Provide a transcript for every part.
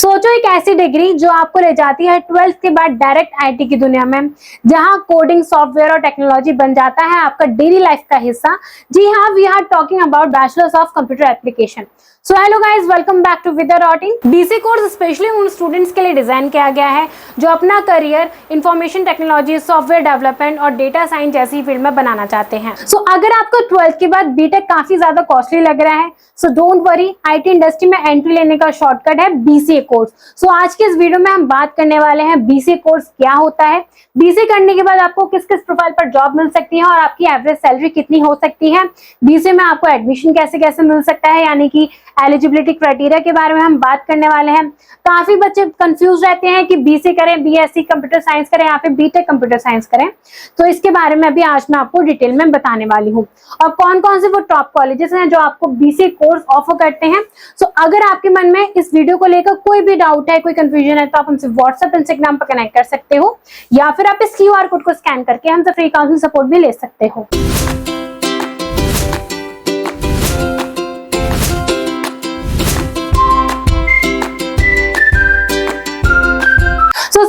सोचो एक ऐसी डिग्री जो आपको ले जाती है 12th के बाद डायरेक्ट आईटी की दुनिया में, जहां कोडिंग, सॉफ्टवेयर और टेक्नोलॉजी बन जाता है आपका डेली लाइफ का हिस्सा। जी हाँ, we are talking about bachelors of computer application. So hello guys, welcome back to with रॉटिंग। बीसी कोर्स स्पेशली उन स्टूडेंट्स के लिए डिजाइन किया गया है जो अपना career information technology, software development और डेटा साइंस जैसी फील्ड में बनाना चाहते हैं। सो अगर आपको 12th के बाद बीटेक काफी ज्यादा कॉस्टली लग रहा है, so don't worry, IT industry में एंट्री लेने का शॉर्टकट है बीसीए कोर्स। सो आज के इस वीडियो में हम बात करने वाले हैं बीसीए कोर्स क्या होता है, बीसीए करने के बाद आपको किस किस प्रोफाइल पर जॉब मिल सकती है और आपकी एवरेज सैलरी कितनी हो सकती है, बीसीए में आपको एडमिशन कैसे कैसे मिल सकता है, यानी कि एलिजिबिलिटी क्राइटेरिया के बारे में हम बात करने वाले हैं। काफी बच्चे कंफ्यूज रहते हैं कि बीसीए करें, बीएससी कंप्यूटर साइंस करें या फिर बीटेक कंप्यूटर साइंस करें। तो इसके बारे में अभी आज मैं आपको डिटेल में बताने वाली हूँ और कौन कौन से वो टॉप कॉलेजेस हैं जो आपको बीसीए कोर्स ऑफर करते हैं। सो अगर आपके मन में इस वीडियो को लेकर कोई भी डाउट है, कोई कंफ्यूजन है, तो आप हमसे व्हाट्सएप, इंस्टाग्राम पर कनेक्ट कर सकते हो या फिर आप इस क्यूआर कोड को स्कैन करके हमसे फ्री काउंसलिंग सपोर्ट भी ले सकते हो।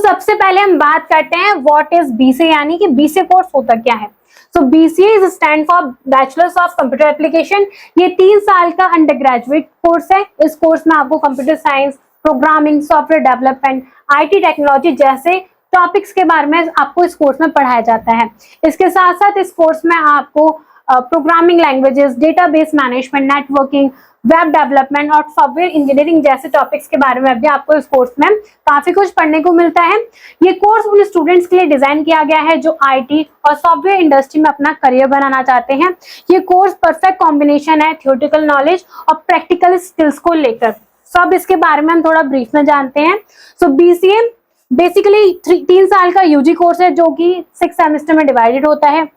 सबसे पहले हम बात करते हैं व्हाट इज बीसीए, यानी कि बीसीए कोर्स होता क्या है। So BCA is stand for bachelors of computer application. ये 3 साल का अंडर ग्रेजुएट कोर्स है। इस कोर्स में आपको computer science, programming, software development, IT technology जैसे टॉपिक्स के बारे में आपको इस कोर्स में पढ़ाया जाता है। इसके साथ साथ इस कोर्स में आपको programming languages, database management, networking, web development और सॉफ्टवेयर इंजीनियरिंग जैसे टॉपिक्स के बारे में भी आपको इस कोर्स में काफी कुछ पढ़ने को मिलता है। ये कोर्स उन स्टूडेंट्स के लिए डिजाइन किया गया है जो आईटी और सॉफ्टवेयर इंडस्ट्री में अपना करियर बनाना चाहते हैं। ये कोर्स परफेक्ट कॉम्बिनेशन है थियोरेटिकल नॉलेज और प्रैक्टिकल स्किल्स को लेकर। सो अब इसके बारे में हम थोड़ा ब्रीफ में जानते हैं। सो बीसीए बेसिकली 3 साल का यूजी कोर्स है जो कि 6 सेमेस्टर में डिवाइडेड होता है।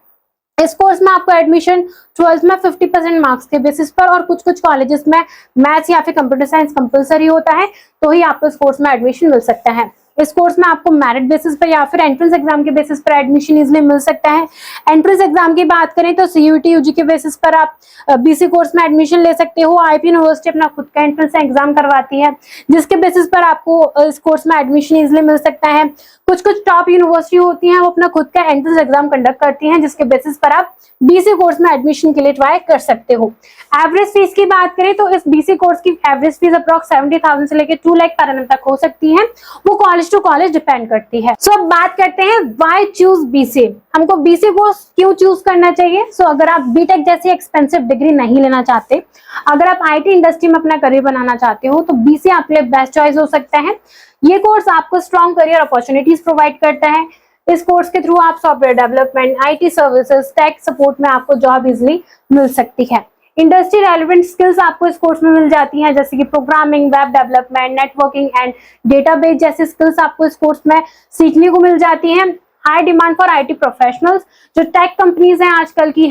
इस कोर्स में आपको एडमिशन 12th में 50% मार्क्स के बेसिस पर और कुछ कुछ कॉलेजेस में मैथ्स या फिर कंप्यूटर साइंस कंपलसरी होता है, तो ही आपको इस कोर्स में एडमिशन मिल सकता है। इस कोर्स में आपको मेरिट बेसिस पर या फिर एंट्रेंस एग्जाम के बेसिस पर एडमिशन इजीली मिल सकता है। एंट्रेंस एग्जाम की बात करें तो सीयूईटी यूजी के बेसिस पर आप बीसी कोर्स में एडमिशन ले सकते हो। आईपी यूनिवर्सिटी अपना खुद का एंट्रेंस एग्जाम करवाती है जिसके बेसिस पर आपको इस कोर्स में एडमिशन इजीली मिल सकता है। कुछ कुछ टॉप यूनिवर्सिटी होती हैं, वो अपना खुद का एंट्रेंस एग्जाम कंडक्ट करती हैं जिसके बेसिस पर आप बीसी कोर्स में एडमिशन के लिए ट्राई कर सकते हो। एवरेज फीस की बात करें तो इस बीसी कोर्स की एवरेज फीस अप्रॉक्स 70,000 से लेकर 2 लाख पर एनम तक हो सकती है। वो कॉलेज टू कॉलेज डिपेंड करती है। सो अब बात करते हैं व्हाई चूज बीसीए, हमको बीसीए कोर्स क्यों चूज करना चाहिए। सो अगर आप बीटेक जैसी एक्सपेंसिव डिग्री नहीं लेना चाहते, अगर आप आईटी इंडस्ट्री में अपना करियर बनाना चाहते हो, तो बीसीए आपके लिए बेस्ट चॉइस हो सकता है। ये कोर्स आपको स्ट्रॉन्ग करियर अपॉर्चुनिटीज प्रोवाइड करता है। इस कोर्स के थ्रू आप software development, IT services, tech support में आपको जॉब इजीली मिल सकती है। इंडस्ट्री रेलेवेंट स्किल्स आपको इस कोर्स में मिल जाती हैं जैसे कि programming, web development, networking and database जैसे स्किल्स आपको इस कोर्स में सीखने को मिल जाती हैं। High demand for IT professionals, जो टेक कंपनीज हैं आजकल की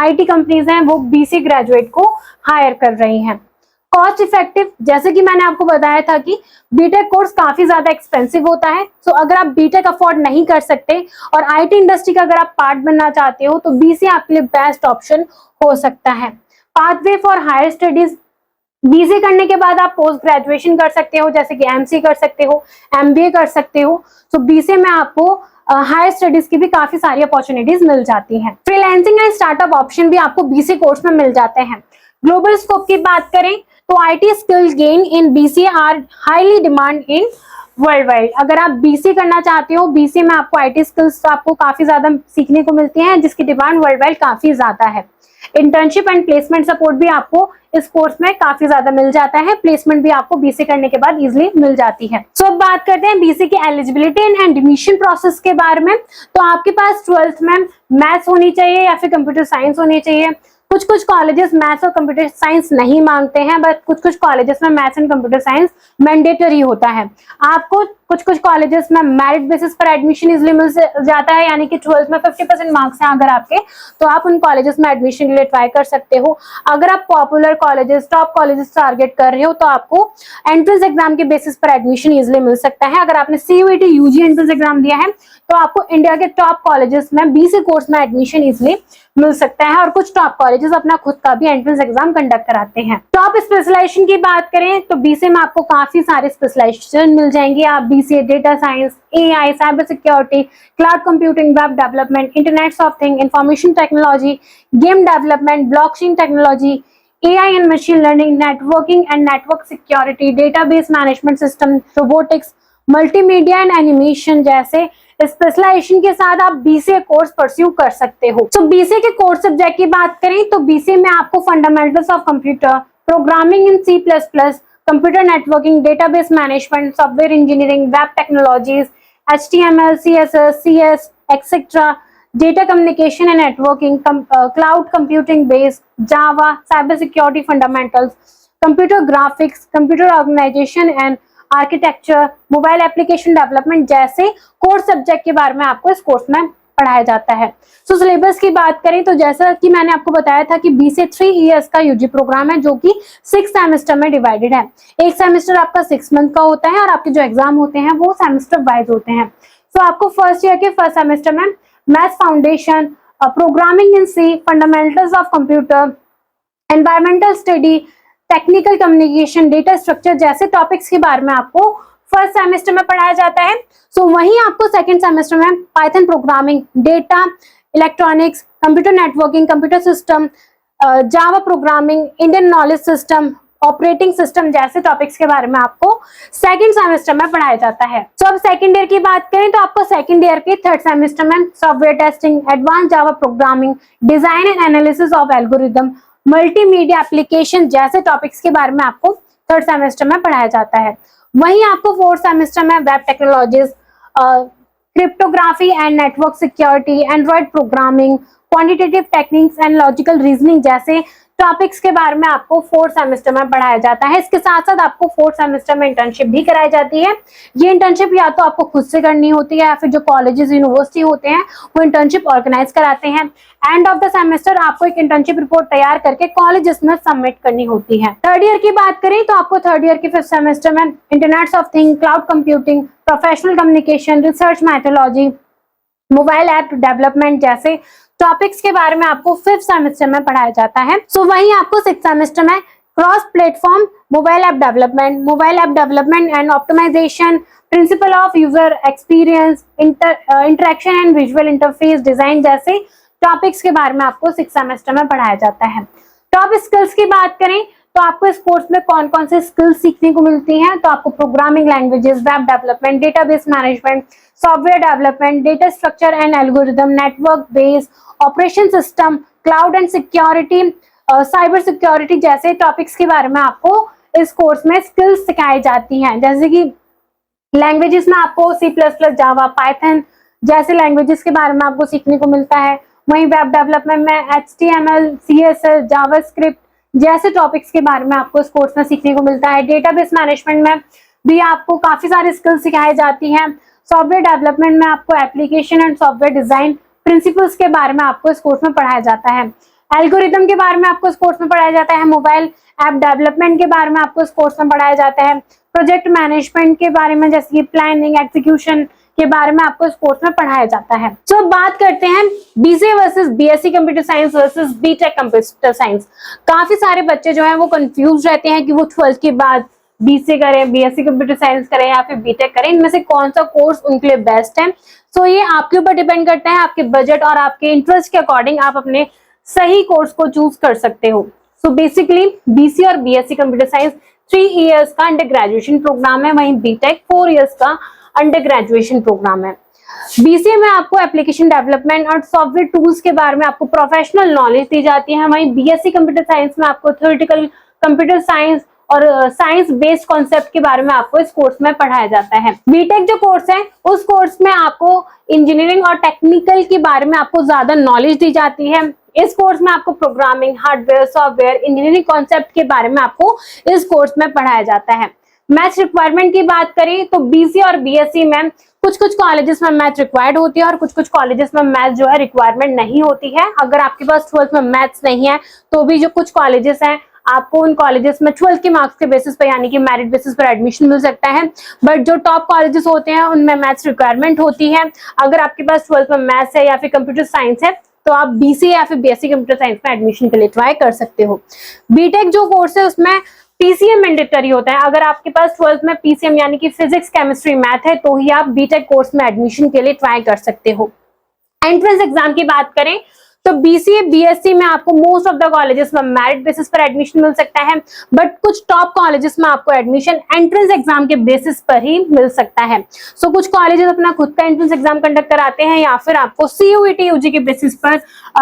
आईटी कंपनीज हैं, वो बीसी ग्रेजुएट को हायर कर रही हैं। कॉस्ट इफेक्टिव, जैसे कि मैंने आपको बताया था कि बीटेक कोर्स काफी ज्यादा एक्सपेंसिव होता है। सो अगर आप बीटेक अफोर्ड नहीं कर सकते और आईटी इंडस्ट्री का अगर आप पार्ट बनना चाहते हो, तो बीसी आपके लिए बेस्ट ऑप्शन हो सकता है। Pathway for higher studies, BC करने के बाद आप पोस्ट ग्रेजुएशन कर सकते हो जैसे कि एमसी कर सकते हो, एमबीए कर सकते हो। सो बीसी में आपको हायर स्टडीज की भी काफी सारी अपॉर्चुनिटीज मिल जाती हैं। फ्रीलांसिंग एंड स्टार्टअप ऑप्शन भी आपको बीसी कोर्स में मिल जाते हैं। ग्लोबल स्कोप की बात करें तो IT skills gain in BCA are highly demand in worldwide. अगर आप बीसी करना चाहते हो, बीसी में आपको आईटी स्किल्स आपको काफी ज्यादा सीखने को मिलती हैं जिसकी डिमांड वर्ल्ड वाइड काफी ज्यादा है। इंटर्नशिप एंड प्लेसमेंट सपोर्ट भी आपको इस कोर्स में काफी ज्यादा मिल जाता है। प्लेसमेंट भी आपको बीसी करने के बाद इजीली मिल जाती है। सो अब बात करते हैं बीसी की एलिजिबिलिटी एंड एडमिशन प्रोसेस के बारे में। तो आपके पास 12th में मैथ्स होनी चाहिए या फिर कंप्यूटर साइंस होनी चाहिए। कुछ कुछ कॉलेजेस मैथ्स और कंप्यूटर साइंस नहीं मांगते हैं, बट कुछ कुछ कॉलेजेस में maths and computer science mandatory होता है। आपको कुछ कुछ कॉलेजेस में मेरिट बेसिस पर एडमिशन इजिली मिल जाता है, यानी कि 12th में 50% मार्क्स हैं अगर आपके, तो आप उन कॉलेजेस में एडमिशन के लिए ट्राई कर सकते हो। अगर आप popular colleges, top colleges target कर रहे हो तो आपको एंट्रेंस एग्जाम के बेसिस पर एडमिशन इजिली मिल सकता है। अगर आपने CUET यूजी एंट्रेंस एग्जाम दिया है तो आपको इंडिया के टॉप कॉलेजेस में BCA कोर्स में एडमिशन इजिली मिल सकता है, और कुछ टॉप कॉलेजेस अपना खुद का भी एंट्रेंस एग्जाम कंडक्ट कराते हैं। टॉप स्पेशलाइजेशन की बात करें तो BCA में आपको काफी सारे स्पेशलाइजेशन मिल जाएंगे। आप BCA data science, AI, cyber security, cloud computing, web development, internet of thing, information technology, game development, blockchain technology, AI and machine learning, networking and network security, database management system, robotics, multimedia and animation जैसे specialisation के साथ आप BCA course pursue कर सकते हो। तो BCA के course subject की बात करें तो BCA में आपको fundamentals of computer, programming in C++, computer networking, database management, software engineering, web technologies, HTML, CSS, CS, etcetera, data communication and networking, cloud computing based, Java, cyber security fundamentals, computer graphics, computer organization and architecture, mobile application development जैसे course subject के बारे में आपको इस course में पढ़ाया जाता है। सो सिलेबस की बात करें तो जैसा कि मैंने आपको बताया था कि BCA 3 इयर्स का यूजी प्रोग्राम है जो कि 6 सेमेस्टर में डिवाइडेड है। एक सेमेस्टर आपका 6 मंथ का होता है और आपके जो एग्जाम होते हैं वो सेमेस्टर वाइज होते हैं। सो आपको फर्स्ट ईयर के फर्स्ट सेमेस्टर में maths foundation, programming in C, fundamentals of computer, environmental study, technical communication, data structure जैसे टॉपिक्स के बारे में आपको फर्स्ट सेमेस्टर में पढ़ाया जाता है। सो वहीं आपको सेकंड सेमेस्टर में Python programming, data electronics, computer networking, computer system, Java programming, Indian knowledge system, operating system जैसे टॉपिक्स के बारे में आपको सेकंड सेमेस्टर में पढ़ाया जाता है। तो अब सेकंड ईयर की बात करें तो आपको सेकंड ईयर के थर्ड सेमेस्टर में software testing, advance Java programming, design and analysis of algorithm, multimedia application जैसे टॉपिक्स के बारे में आपको थर्ड सेमेस्टर में पढ़ाया जाता है। वहीं आपको फोर्थ सेमेस्टर में web technologies, cryptography and network security, Android programming, quantitative techniques and logical reasoning जैसे टॉपिक्स के बारे में आपको फोर्थ सेमेस्टर में पढ़ाया जाता है। इसके साथ साथ आपको फोर्थ सेमेस्टर में इंटर्नशिप भी कराई जाती है। ये इंटर्नशिप या तो आपको खुद से करनी होती है या फिर जो कॉलेजेस यूनिवर्सिटी होते हैं वो इंटर्नशिप ऑर्गेनाइज कराते हैं। एंड ऑफ द सेमेस्टर आपको एक इंटर्नशिप रिपोर्ट तैयार करके कॉलेजेस में सबमिट करनी होती है। थर्ड ईयर की बात करें तो आपको थर्ड ईयर के फिफ्थ सेमेस्टर में internet of thing, cloud computing, professional communication, research methodology, mobile app development जैसे टॉपिक्स के बारे में आपको फिफ्थ सेमेस्टर में पढ़ाया जाता है। सो वहीं आपको सिक्स्थ सेमेस्टर में cross platform mobile app development and optimisation, principle of user experience, interaction and visual interface design जैसे टॉपिक्स के बारे में आपको सिक्स्थ सेमेस्टर में पढ़ाया जाता है। टॉप स्किल्स की बात करें तो आपको इस कोर्स में कौन कौन से स्किल्स सीखने को मिलती हैं, तो आपको programming languages, web development, database management, software development, data structure and algorithm, network based operation system, cloud and security, cyber security जैसे टॉपिक्स के बारे में आपको इस कोर्स में स्किल्स सिखाई जाती हैं। जैसे कि लैंग्वेजेस में आपको C++, जावा, पाइथन जैसे लैंग्वेजेस के बारे में आपको सीखने को मिलता है। वहीं वेब डेवलपमेंट में HTML, CSS, जावास्क्रिप्ट जैसे टॉपिक्स के बारे में आपको इस कोर्स में सीखने को मिलता है। डेटाबेस मैनेजमेंट में भी आपको काफी सारी स्किल्स सिखाई जाती हैं। सॉफ्टवेयर डेवलपमेंट में आपको application and software design principles के बारे में आपको इस कोर्स में पढ़ाया जाता है। एल्गोरिदम के बारे में आपको इस कोर्स में पढ़ाया जाता है। मोबाइल ऐप डेवलपमेंट के बारे में आपको इस कोर्स में पढ़ाया जाता है। प्रोजेक्ट मैनेजमेंट के बारे में जैसे कि प्लानिंग, एग्जीक्यूशन के बारे में आपको इस कोर्स में पढ़ाया जाता है। तो बात करते हैं BCA versus BSc computer science versus BTech computer science. काफी सारे बच्चे जो है वो कंफ्यूज रहते हैं कि वो 12th के बाद BCA करें, BSc कंप्यूटर साइंस करें या फिर BTech करें, इनमें से कौन सा कोर्स उनके लिए बेस्ट है। सो ये आपके ऊपर डिपेंड करता है, आपके बजट और आपके इंटरेस्ट के अकॉर्डिंग आप अपने सही कोर्स को चूज कर सकते हो। सो बेसिकली BCA और BSc कंप्यूटर साइंस 3 इयर्स का अंडर ग्रेजुएशन प्रोग्राम है, वहीं BTech 4 इयर्स का अंडर ग्रेजुएशन प्रोग्राम है। BCA में आपको एप्लीकेशन डेवलपमेंट और सॉफ्टवेयर टूल्स के बारे में आपको प्रोफेशनल नॉलेज दी जाती है। वहीं BSc कंप्यूटर साइंस में आपको थ्योरेटिकल कंप्यूटर साइंस और साइंस बेस्ड कॉन्सेप्ट के बारे में आपको इस कोर्स में पढ़ाया जाता है। BTech जो कोर्स है उस कोर्स में आपको इंजीनियरिंग और टेक्निकल के बारे में आपको ज्यादा नॉलेज दी जाती है। इस कोर्स में आपको programming, hardware, software, engineering concept के बारे में आपको इस कोर्स में पढ़ाया जाता है। मैथ्स रिक्वायरमेंट की बात करें तो बीसी और बीएससी में कुछ कुछ कॉलेजेस में मैथ्स रिक्वायर्ड होती है और कुछ कुछ कॉलेजेस में मैथ्स जो है रिक्वायरमेंट नहीं होती है। अगर आपके पास 12th में मैथ्स नहीं है तो भी जो कुछ कॉलेजेस हैं आपको उन कॉलेजेस में 12th के मार्क्स के बेसिस पर यानी कि मेरिट बेसिस पर एडमिशन मिल सकता है। बट जो टॉप कॉलेजेस होते हैं उनमें मैथ्स रिक्वायरमेंट होती है। अगर आपके पास 12th में मैथ्स है या फिर कंप्यूटर साइंस है तो आप बीसीए या फिर बीएससी कंप्यूटर साइंस में एडमिशन के लिए ट्राई कर सकते हो। बीटेक जो कोर्स है उसमें पीसीएम मैंडेटरी होता है। अगर आपके पास 12th में पीसीएम यानी कि फिजिक्स केमिस्ट्री मैथ है तो ही आप बीटेक कोर्स में एडमिशन के लिए ट्राई कर सकते हो। एंट्रेंस एग्जाम की बात करें तो बीसीए बीएससी में आपको मोस्ट ऑफ द कॉलेजेस में मेरिट बेसिस पर एडमिशन मिल सकता है, बट कुछ टॉप कॉलेजेस में आपको एडमिशन एंट्रेंस एग्जाम के बेसिस पर ही मिल सकता है। सो कुछ कॉलेजेस अपना खुद का एंट्रेंस एग्जाम कंडक्ट कराते हैं या फिर आपको सीयूईटी यूजी के बेसिस पर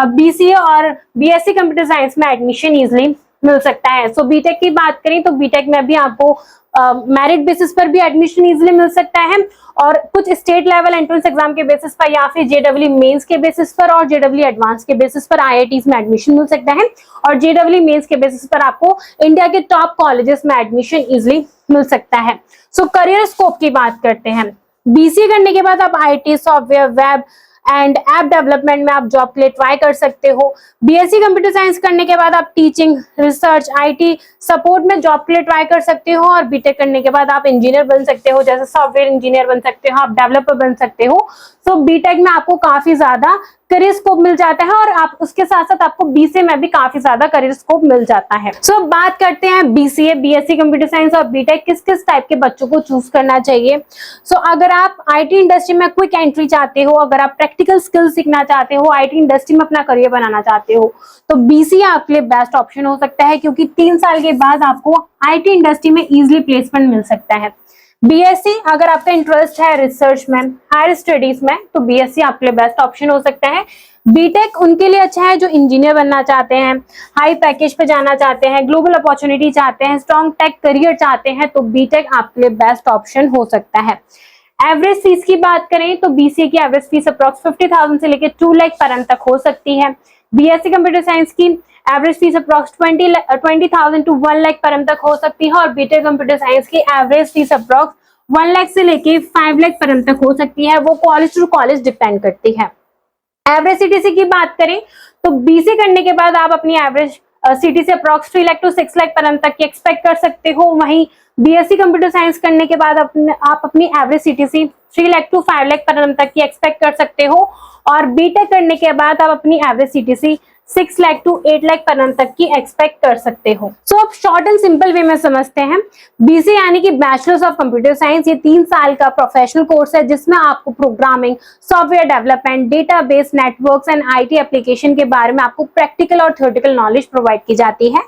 बीसीए और बीएससी कंप्यूटर साइंस में एडमिशन इजिली मिल सकता है। सो बीटेक की बात करें तो बीटेक में भी आपको मेरिट बेसिस पर भी एडमिशन इजिली मिल सकता है और कुछ स्टेट लेवल एंट्रेंस एग्जाम के बेसिस पर या फिर जेडब्ल्यू मेंस के बेसिस पर और जेडब्ल्यू एडवांस के बेसिस पर आईआईटीज में एडमिशन मिल सकता है और जेडब्ल्यू मेंस के बेसिस पर आपको इंडिया के टॉप कॉलेजेस में एडमिशन इजिली मिल सकता है। सो करियर स्कोप की बात करते हैं। बीसीए करने के बाद आप IT, software, web and app development में आप जॉब के लिए ट्राई कर सकते हो। बीएससी कंप्यूटर साइंस करने के बाद आप टीचिंग, रिसर्च, आईटी सपोर्ट में जॉब के लिए ट्राई कर सकते हो और बीटेक करने के बाद आप इंजीनियर बन सकते हो, जैसे सॉफ्टवेयर इंजीनियर बन सकते हो, आप डेवलपर बन सकते हो। सो बीटेक में आपको काफी ज्यादा करियर स्कोप मिल जाता है और आप उसके साथ साथ आपको बीसीए में भी काफी ज्यादा करियर स्कोप मिल जाता है। सो बात करते हैं बीसीए, बीएससी कंप्यूटर साइंस और बीटेक किस किस टाइप के बच्चों को चूज करना चाहिए। सो अगर आप आईटी इंडस्ट्री में क्विक एंट्री चाहते हो, अगर आप प्रैक्टिकल स्किल सीखना चाहते हो, आईटी इंडस्ट्री में अपना करियर बनाना चाहते हो तो बीसीए आपके लिए बेस्ट ऑप्शन हो सकता है, क्योंकि 3 साल के बाद आपको आईटी इंडस्ट्री में इजिली प्लेसमेंट मिल सकता है। बीएससी अगर आपका इंटरेस्ट है रिसर्च में, हायर स्टडीज में, तो बीएससी आपके लिए बेस्ट ऑप्शन हो सकता है। बीटेक उनके लिए अच्छा है जो इंजीनियर बनना चाहते हैं, हाई पैकेज पे जाना चाहते हैं, ग्लोबल अपॉर्चुनिटी चाहते हैं, स्ट्रॉन्ग टेक करियर चाहते हैं, तो बीटेक आपके लिए बेस्ट ऑप्शन हो सकता है। एवरेज फीस की बात करें तो बीसीए की एवरेज फीस अप्रॉक्स 50,000 से लेकर 2 लाख पर annum तक हो सकती है। बीएससी कंप्यूटर साइंस की average fees approx 20,000 to 1 lakh per annum तक हो सकती है और बीटेक कंप्यूटर साइंस की एवरेज फीस अप्रॉक्स 1 लाख से लेके 5 लाख पर annum तक हो सकती है। वो कॉलेज टू कॉलेज डिपेंड करती है। एवरेज सीटीसी की बात करें तो बीसी करने के बाद आप अपनी average CTC approx 3 lakh to 6 lakh per annum तक की एक्सपेक्ट कर सकते हो। वहीं बीएससी कंप्यूटर साइंस करने के बाद आप अपनी average CTC 3 lakh to 5 lakh per annum तक की एक्सपेक्ट कर सकते हो और बीटेक करने के बाद आप अपनी average CTC 6 lakh to 8 lakh per annum तक की एक्सपेक्ट कर सकते हो। सो अब शॉर्ट एंड सिंपल वे में समझते हैं। बीसी यानी कि बैचलर्स ऑफ कंप्यूटर साइंस, ये 3 साल का प्रोफेशनल कोर्स है जिसमें आपको programming, software development, database, networks and IT application के बारे में आपको प्रैक्टिकल और थ्योरेटिकल नॉलेज प्रोवाइड की जाती है।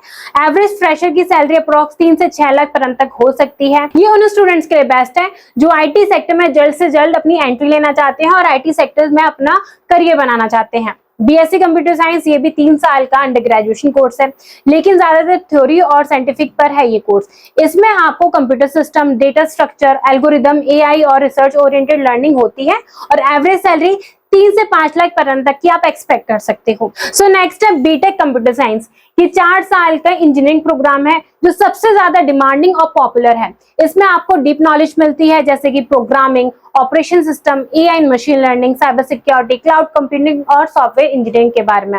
एवरेज फ्रेशर की सैलरी अप्रॉक्स 3 से 6 लाख पर annum तक हो सकती है। ये उन स्टूडेंट्स के लिए बेस्ट है जो आईटी सेक्टर में जल्द से जल्द अपनी एंट्री लेना चाहते हैं और आईटी सेक्टर में अपना करियर बनाना चाहते हैं। बीएससी कंप्यूटर साइंस ये भी 3 साल का अंडर ग्रेजुएशन कोर्स है, लेकिन ज्यादातर थ्योरी और साइंटिफिक पर है ये कोर्स। इसमें आपको computer system, data structure, algorithm, AI और रिसर्च ओरिएंटेड लर्निंग होती है और एवरेज सैलरी 3 से 5 लाख पर annum तक की आप एक्सपेक्ट कर सकते हो। सो नेक्स्ट है बीटेक कंप्यूटर साइंस। ये 4 साल का इंजीनियरिंग प्रोग्राम है जो सबसे ज्यादा डिमांडिंग और पॉपुलर है। इसमें आपको डीप नॉलेज मिलती है जैसे कि programming, operation system, AI, machine learning, cyber security, cloud computing और सॉफ्टवेयर इंजीनियरिंग के बारे में।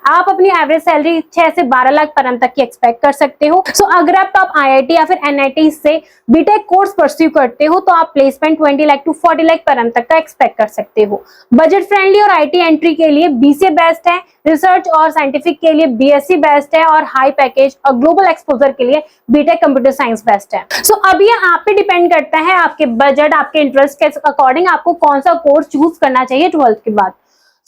आप अपनी एवरेज सैलरी 6 से 12 लाख पर annum तक की एक्सपेक्ट कर सकते हो। सो अगर आप टॉप आईआईटी या फिर एनआईटी से बीटेक कोर्स परस्यू करते हो तो आप placement 20 lakh to 40 lakh per annum तक का एक्सपेक्ट कर सकते हो। बजट फ्रेंडली और आईटी एंट्री के लिए बीसीए बेस्ट है, रिसर्च और साइंटिफिक के लिए बीएससी बेस्ट है और हाई पैकेज और ग्लोबल एक्सपोजर के लिए बीटेक कंप्यूटर साइंस बेस्ट है। सो अब ये आप पे डिपेंड करता है, आपके बजट, आपके इंटरेस्ट के अकॉर्डिंग आपको कौन सा कोर्स चूज करना चाहिए 12th के बाद।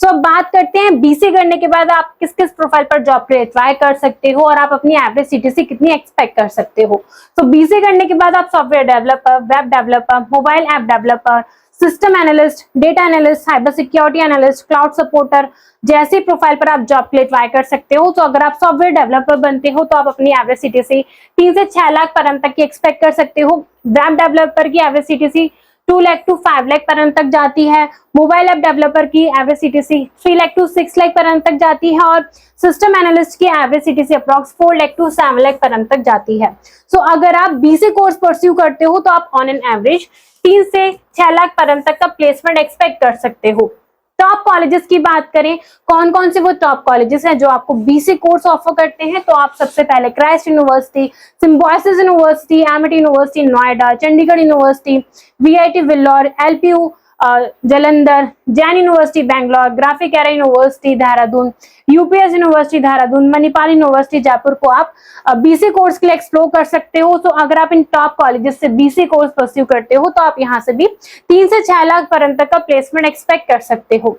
सो अब बात करते हैं बीसी करने के बाद आप किस किस प्रोफाइल पर जॉब के लिए ट्राई कर सकते हो और आप अपनी एवरेज सीटीसी कितनी एक्सपेक्ट कर सकते हो। सो बीसी करने के बाद आप software developer, web developer, mobile app developer, system analyst, data analyst, cyber security analyst, cloud supporter जैसे प्रोफाइल पर आप जॉब के लिए ट्राई कर सकते हो। तो अगर आप सॉफ्टवेयर डेवलपर बनते हो तो आप अपनी एवरेज सीटीसी 3 से 6 लाख पर annum तक की एक्सपेक्ट कर सकते हो। वेब डेवलपर की average CTC 2 lakh to 5 lakh per annum तक जाती है। मोबाइल ऐप डेवलपर की average CTC 3 lakh to 6 lakh per annum तक जाती है और सिस्टम एनालिस्ट की average CTC approx 4 lakh to 7 lakh per annum तक जाती है। सो अगर आप BCA कोर्स परस्यू करते हो तो आप ऑन एन एवरेज 3 से 6 लाख पर annum तक का प्लेसमेंट एक्सपेक्ट कर सकते हो। टॉप कॉलेजेस की बात करें, कौन कौन से वो टॉप कॉलेजेस हैं जो आपको BCA कोर्स ऑफर करते हैं, तो आप सबसे पहले Christ university, symbiosis university, Amity university Noida, Chandigarh university, VIT Vellore, LPU Jalandhar, Jain university Bangalore, graphic era university Dehradun, UPS university Dehradun, Manipal university Jaipur को आप BCA कोर्स के लिए एक्सप्लोर कर सकते हो। तो अगर आप इन टॉप कॉलेजेस से BCA कोर्स परस्यू करते हो तो आप यहाँ से भी 3 से 6 लाख पर तक का प्लेसमेंट एक्सपेक्ट कर सकते हो।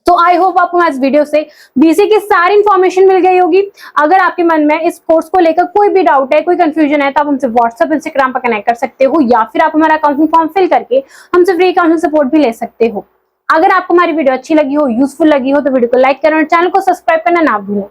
तो आई होप आपको इस वीडियो से BCA की सारी इंफॉर्मेशन मिल गई होगी। अगर आपके मन में इस कोर्स को लेकर कोई भी डाउट है, कोई कंफ्यूजन है, तो आप हमसे व्हाट्सएप, इंस्टाग्राम पर कनेक्ट कर सकते हो या फिर आप हमारा काउंसलिंग फॉर्म फिल करके हमसे फ्री काउंसलिंग सपोर्ट भी ले सकते हो। अगर आपको हमारी वीडियो अच्छी लगी हो, यूजफुल लगी हो, तो वीडियो को लाइक करें और चैनल को सब्सक्राइब करना ना भूलें।